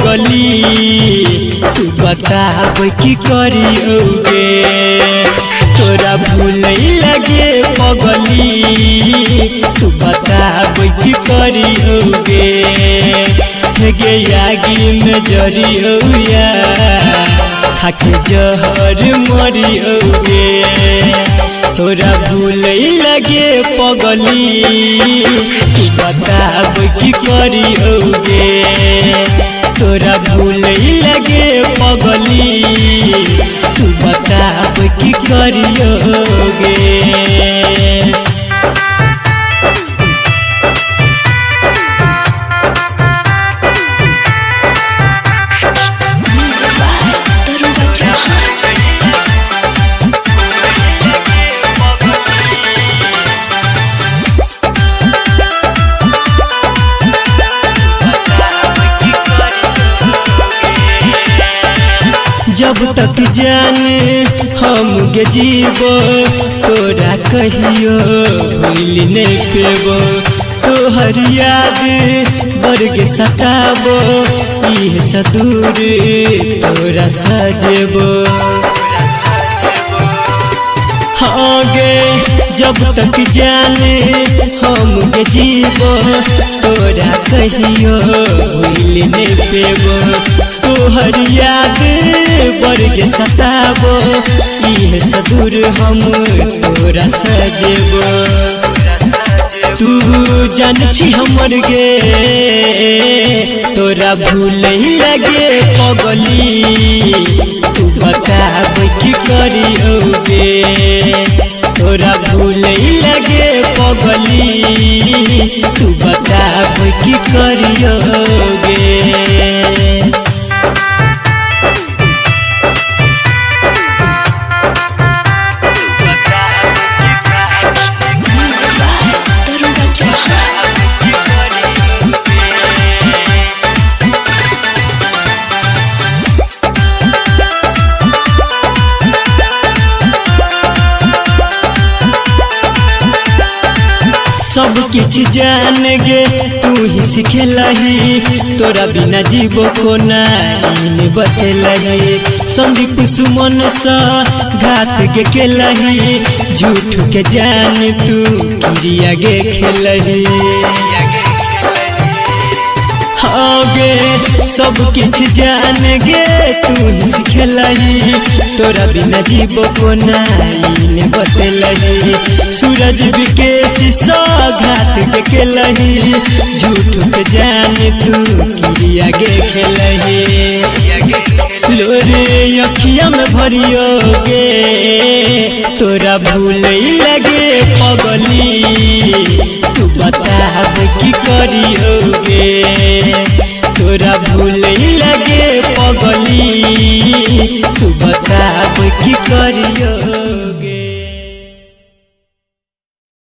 पगली तू बताब की करियोगे तोरा भूले लगे पगली तू बताब की करियोगे गे आगी में जरियोया खाके जहर मरियोगे तोरा भूले लगे पगली तू बताब की करियोगे तोरा भूले लगे पगली तू बताब की करियोगे जब तक जान हम गे जीवो तोरा कहियो भूल नहीं पेबो तोहर याद बरगे सताबो इह सदूर तोरा सजेबो हाँ गे जब तक जाने हम गे जीवो तोरा कहियो भूल नहीं पेबो तोहर याद बरगे सताबो इह सदूर हम तोरा सजेबो तू जान छी हमर गे तोरा भूले लगे पगली तू बताब की करियोगे तोरा भूले लगे पगली तू बताब की करियोगे सब किछ जान गे तू ही सिखेलही तोरा बिना जीवो को नहीं बतेलही संदीप सुमन सा घात के केलही झूठ के जान तू क्रिया गे खेलही हाँ गे सब किछ जान गे तू ही सिखेलही तोरा बिना जीवो को नहीं बतेलही सूरज विकेश घात के केलही झूठ के जान तू क्रिया गे खेलही लोरे अखिया में भरियोगे तोरा भूले लगे पगली तू बताब की करियोगे तोरा भूले लगे पगली तू बताब की करियो।